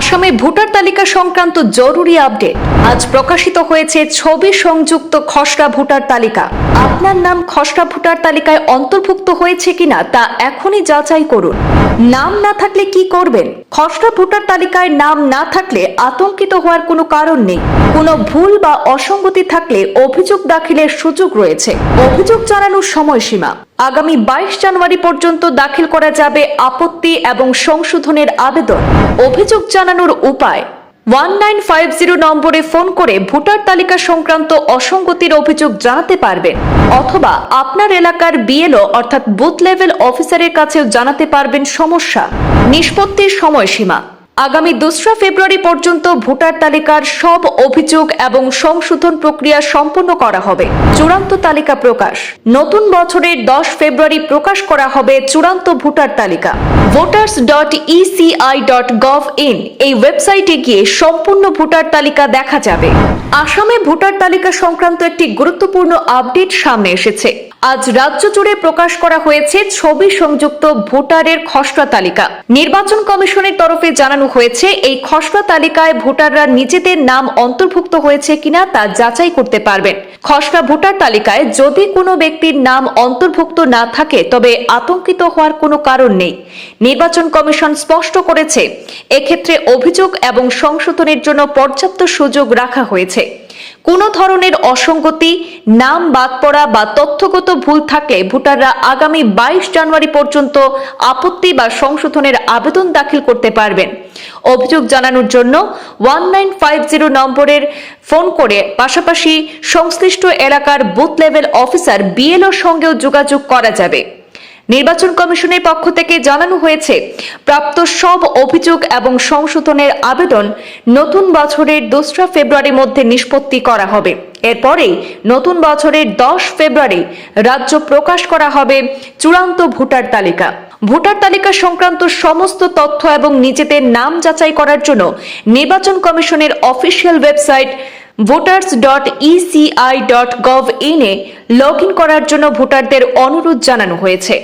আসামে ভোটার তালিকা সংক্রান্ত জরুরি আপডেট। আজ প্রকাশিত হয়েছে ছবি সংযুক্ত খসড়া ভোটার তালিকা। আপনার নাম খসড়া ভোটার তালিকায় অন্তর্ভুক্ত হয়েছে কিনা তা এখনই যাচাই করুন। নাম না থাকলে কি করবেন? খসড়া ভোটার তালিকায় নাম না থাকলে আতঙ্কিত হওয়ার কোনো কারণ নেই। কোনো ভুল বা অসঙ্গতি থাকলে অভিযোগ দাখিলের সুযোগ রয়েছে। অভিযোগ জানানোর সময়সীমা আগামী 22 জানুয়ারি পর্যন্ত দাখিল করা যাবে আপত্তি এবং সংশোধনের আবেদন। অভিযোগ জানানোর উপায় 1950 নম্বরে ফোন করে ভোটার তালিকা সংক্রান্ত অসঙ্গতির অভিযোগ জানাতে পারবেন, অথবা আপনার এলাকার বিএলও অর্থাৎ বুথ লেভেল অফিসারের কাছেও জানাতে পারবেন সমস্যা। নিষ্পত্তির সময়সীমা আগামী 2 ফেব্রুয়ারি পর্যন্ত ভোটার তালিকার সব অভিযোগ এবং সংশোধন প্রক্রিয়া সম্পন্ন করা হবে। চূড়ান্ত তালিকা প্রকাশ নতুন বছরের 10 ফেব্রুয়ারি প্রকাশ করা হবে চূড়ান্ত ভোটার তালিকা। voters.eci.gov.in এই ওয়েবসাইটে গিয়ে সম্পূর্ণ ভোটার তালিকা দেখা যাবে। আসামে ভোটার তালিকা সংক্রান্ত একটি গুরুত্বপূর্ণ আপডেট সামনে এসেছে। আজ রাজ্য জুড়ে প্রকাশ করা হয়েছে ছবি সংযুক্ত ভোটারের খসড়া তালিকা। নির্বাচন কমিশনের তরফে জানানো হয়েছে, এই খসড়া তালিকায় ভোটাররা নিজেদের নাম অন্তর্ভুক্ত হয়েছে কিনা তা যাচাই করতে পারবেন। খসড়া ভোটার তালিকায় যদি কোনো ব্যক্তির নাম অন্তর্ভুক্ত না থাকে তবে আতঙ্কিত হওয়ার কোনো কারণ নেই। নির্বাচন কমিশন স্পষ্ট করেছে, এক্ষেত্রে অভিযোগ এবং সংশোধনের জন্য পর্যাপ্ত সুযোগ রাখা হয়েছে। কোনো ধরনের অসঙ্গতি, নাম বাদ পড়া বা তথ্যগত ভুল থাকলে ভোটাররা আগামী 22 জানুয়ারি পর্যন্ত আপত্তি বা সংশোধনের আবেদন দাখিল করতে পারবেন। অভিযোগ জানানোর জন্য 1950 নম্বরের ফোন করে পাশাপাশি সংশ্লিষ্ট এলাকার বুথ লেভেল অফিসার বিএলওর সঙ্গেও যোগাযোগ করা যাবে। নির্বাচন কমিশনের পক্ষ থেকে জানানো হয়েছে, প্রাপ্ত সব অভিযোগ এবং সংশোধনের আবেদন নতুন বছরের 2 ফেব্রুয়ারির মধ্যে নিষ্পত্তি করা হবে। এরপরেই নতুন বছরের 10 ফেব্রুয়ারি রাজ্য প্রকাশ করা হবে চূড়ান্ত ভোটার তালিকা। ভোটার তালিকা সংক্রান্ত সমস্ত তথ্য এবং নিজেদের নাম যাচাই করার জন্য নির্বাচন কমিশনের official website voters.eci.gov.in A log in করার জন্য ভোটারদের অনুরোধ জানানো হয়েছে।